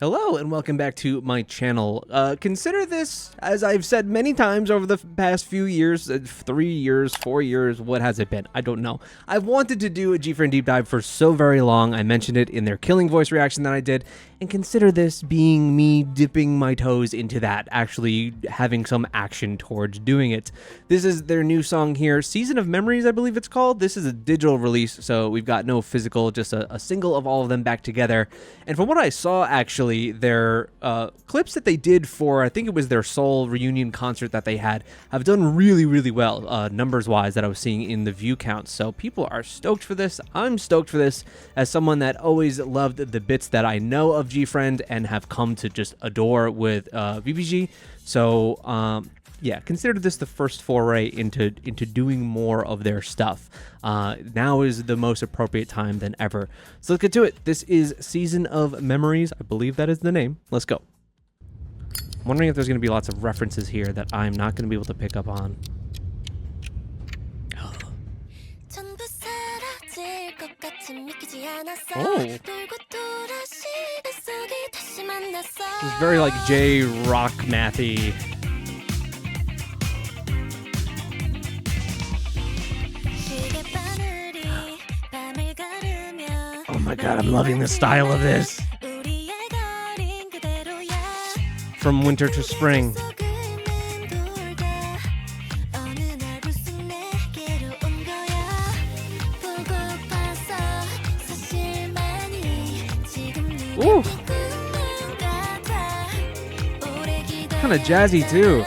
Hello and welcome back to my channel. Consider this, as I've said many times over the past few years, 3 years, 4 years, what has it been? I don't know. I've wanted to do a GFRIEND deep dive for so very long. I mentioned it in their Killing Voice reaction that I did, and consider this being me dipping my toes into that, actually having some action towards doing it. This is their new song here, Season of Memories, I believe it's called. This is a digital release, so we've got no physical, just a single of all of them back together. And from what I saw, actually, their clips that they did for, I think it was their Seoul reunion concert that they had, have done really, really well, numbers-wise, that I was seeing in the view counts. So people are stoked for this. I'm stoked for this as someone that always loved the bits that I know of GFRIEND and have come to just adore with VIVIZ. So, yeah, consider this the first foray into doing more of their stuff. Now is the most appropriate time than ever. So let's get to it. This is Season of Memories. I believe that is the name. Let's go. I'm wondering if there's going to be lots of references here that I'm not going to be able to pick up on. Oh. This is very like J-Rock mathy. Oh my god, I'm loving the style of this. From winter to spring. Ooh. Kind of jazzy too.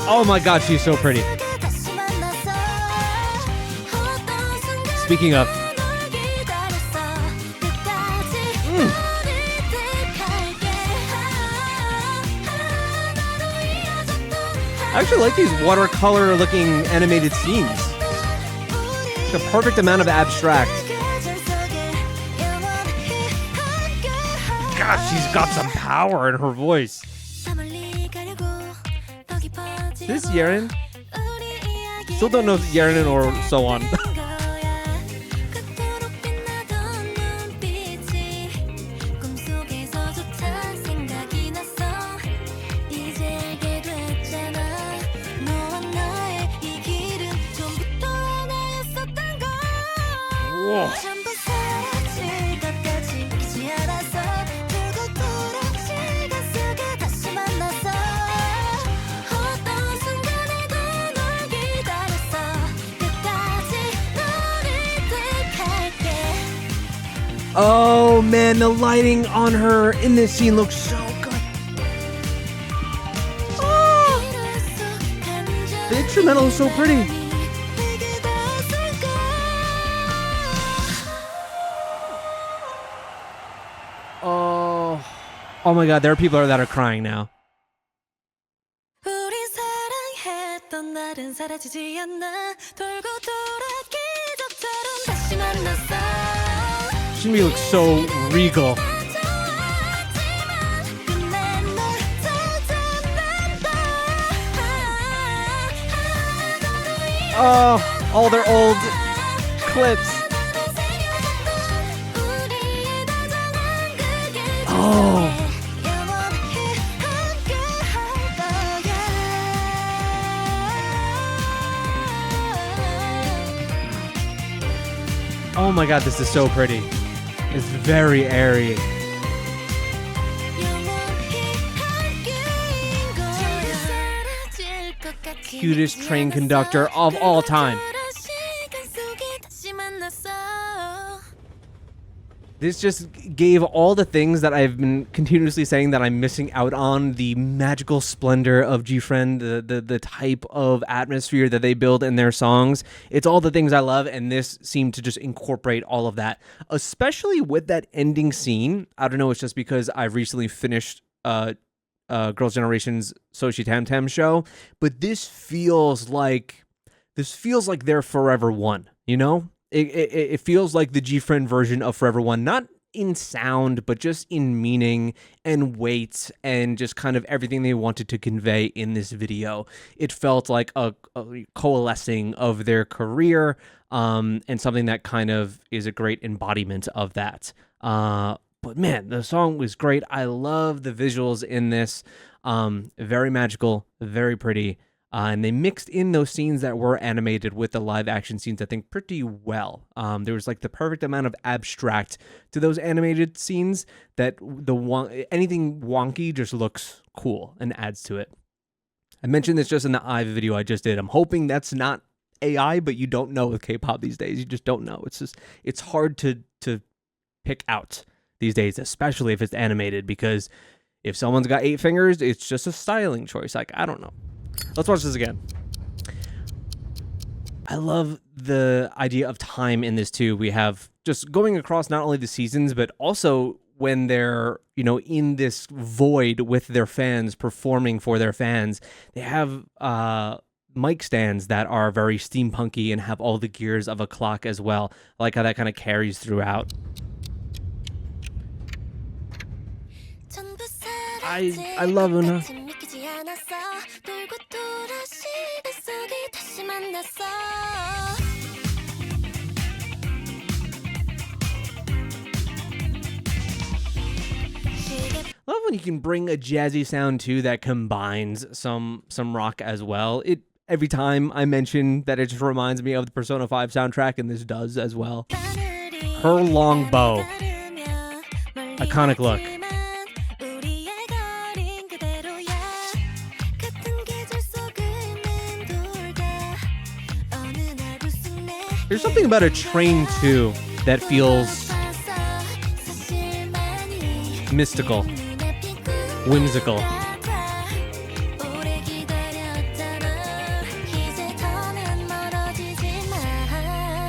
Oh my god, she's so pretty. Speaking of. I actually like these watercolor looking animated scenes. The perfect amount of abstract. God, she's got some power in her voice. Is this Yerin? Still don't know if it's Yerin or so on. Whoa. Oh man, the lighting on her in this scene looks so good. Oh, the instrumental is so pretty. Oh my god, there are people that are crying now. Shinbi looks so regal. Oh, all their old clips. Oh. Oh my god, this is so pretty. It's very airy. Cutest train conductor of all time. This just gave all the things that I've been continuously saying that I'm missing out on. The magical splendor of GFRIEND, the type of atmosphere that they build in their songs. It's all the things I love, and this seemed to just incorporate all of that. Especially with that ending scene. I don't know, it's just because I've recently finished Girls' Generation's Soshi Tam Tam show, but this feels like they're Forever One, you know? It feels like the GFRIEND version of Forever One, not in sound, but just in meaning and weight and just kind of everything they wanted to convey in this video. It felt like a coalescing of their career, and something that kind of is a great embodiment of that. But man, the song was great. I love the visuals in this. Very magical, very pretty. And they mixed in those scenes that were animated with the live action scenes, I think, pretty well. There was like the perfect amount of abstract to those animated scenes that anything wonky just looks cool and adds to it. I mentioned this just in the IVE video I just did. I'm hoping that's not AI, but you don't know with K-pop these days. You just don't know. It's hard to pick out these days, especially if it's animated, because if someone's got 8 fingers, it's just a styling choice. Like, I don't know. Let's watch this again. I love the idea of time in this too. We have just going across not only the seasons, but also when they're, in this void with their fans, performing for their fans. They have mic stands that are very steampunky and have all the gears of a clock as well. I like how that kind of carries throughout. I love Una. I love when you can bring a jazzy sound too that combines some rock as well. Every time I mention that, it just reminds me of the Persona 5 soundtrack, and this does as well. Her long bow, iconic look. There's something about a train too that feels mystical, whimsical.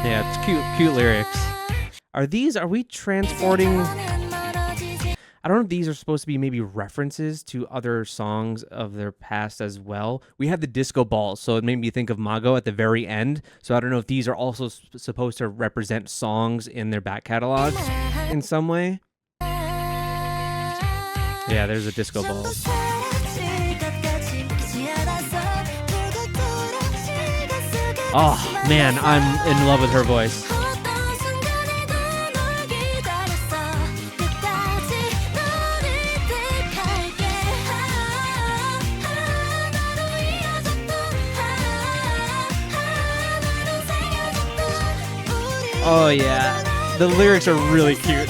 Yeah, it's cute lyrics. Are we transporting? I don't know if these are supposed to be maybe references to other songs of their past as well. We had the disco balls, so it made me think of Mago at the very end. So I don't know if these are also supposed to represent songs in their back catalog in some way. Yeah, there's a disco balls. Oh man, I'm in love with her voice. Oh yeah, the lyrics are really cute.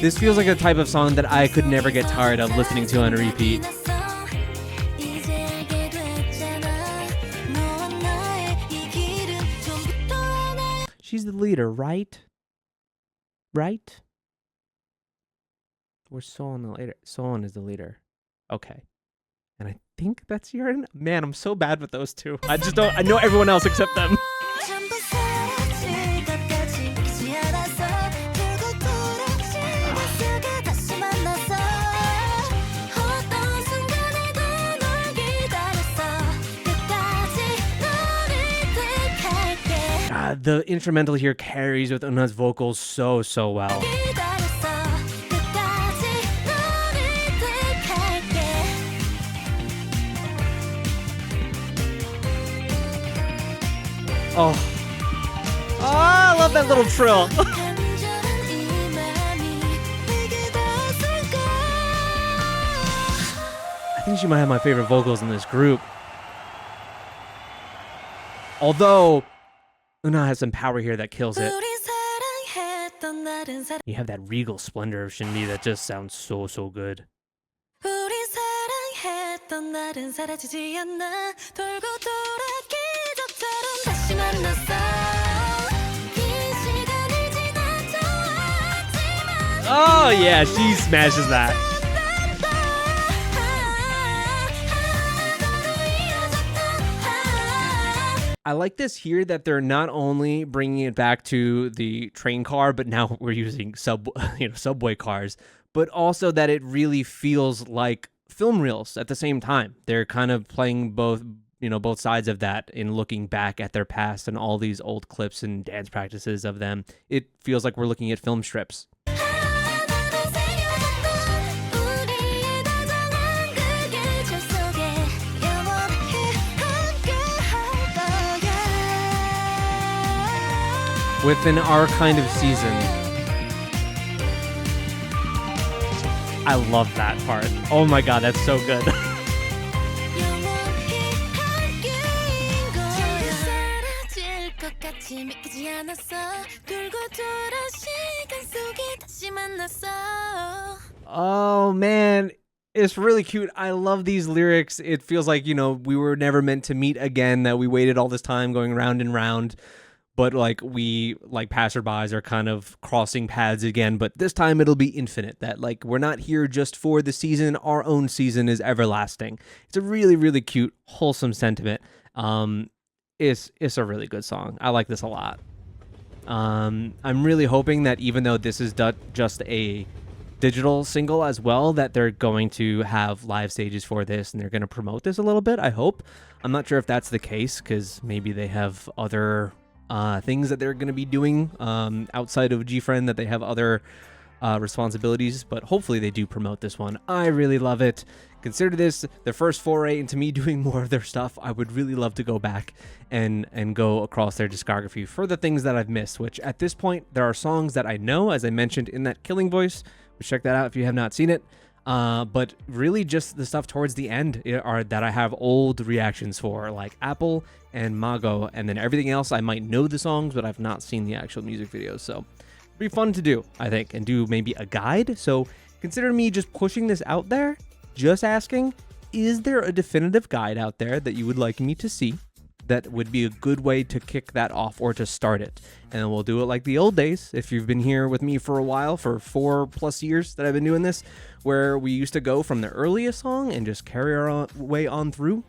This feels like a type of song that I could never get tired of listening to on repeat. She's the leader, right? Right? Or Soon the leader? Soon is the leader. Okay. And I think that's Yerin. Man, I'm so bad with those two. I know everyone else except them. The instrumental here carries with Una's vocals so well. Oh, I love that little trill. I think she might have my favorite vocals in this group. Although Una has some power here that kills it. You have that regal splendor of Shinbi that just sounds so good. Oh yeah, she smashes that. I like this here that they're not only bringing it back to the train car, but now we're using subway cars, but also that it really feels like film reels at the same time. They're kind of playing both sides of that in looking back at their past and all these old clips and dance practices of them. It feels like we're looking at film strips. Within our kind of season. I love that part. Oh my god, that's so good. Oh man, it's really cute. I love these lyrics. It feels like, we were never meant to meet again, that we waited all this time going round and round. But we passerbys are kind of crossing paths again, but this time it'll be infinite. That we're not here just for the season. Our own season is everlasting. It's a really, really cute, wholesome sentiment. It's a really good song. I like this a lot. I'm really hoping that even though this is just a digital single as well, that they're going to have live stages for this and they're going to promote this a little bit. I hope. I'm not sure if that's the case because maybe they have other things that they're going to be doing outside of GFRIEND, that they have other responsibilities, but hopefully they do promote this one. I really love it. Consider this the first foray into me doing more of their stuff. I would really love to go back and go across their discography for the things that I've missed, which at this point there are songs that I know, as I mentioned in that Killing Voice, which check that out if you have not seen it. But really just the stuff towards the end are that I have old reactions for, like Apple and Mago, and then everything else I might know the songs, but I've not seen the actual music videos. So it'd be fun to do, I think, and do maybe a guide. So consider me just pushing this out there, just asking, is there a definitive guide out there that you would like me to see that would be a good way to kick that off or to start it? And then we'll do it like the old days. If you've been here with me for a while, for 4+ years that I've been doing this, where we used to go from the earliest song and just carry our way on through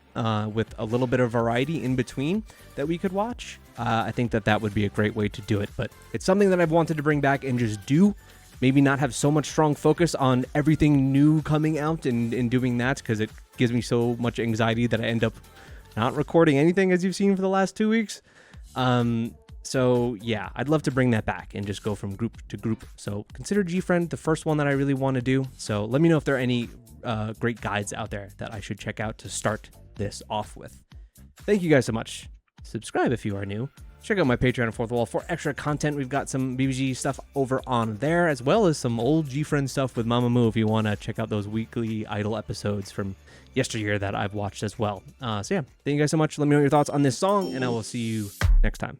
with a little bit of variety in between that we could watch. I think that would be a great way to do it, but it's something that I've wanted to bring back and just do. Maybe not have so much strong focus on everything new coming out and doing that, because it gives me so much anxiety that I end up not recording anything, as you've seen for the last 2 weeks. So yeah, I'd love to bring that back and just go from group to group. So consider GFRIEND the first one that I really want to do. So let me know if there are any great guides out there that I should check out to start this off with. Thank you guys so much. Subscribe if you are new. Check out my Patreon and Fourth Wall for extra content. We've got some BBG stuff over on there, as well as some old GFRIEND stuff with Mamamoo if you want to check out those weekly Idol episodes from yesteryear that I've watched as well. So yeah, thank you guys so much. Let me know your thoughts on this song, and I will see you next time.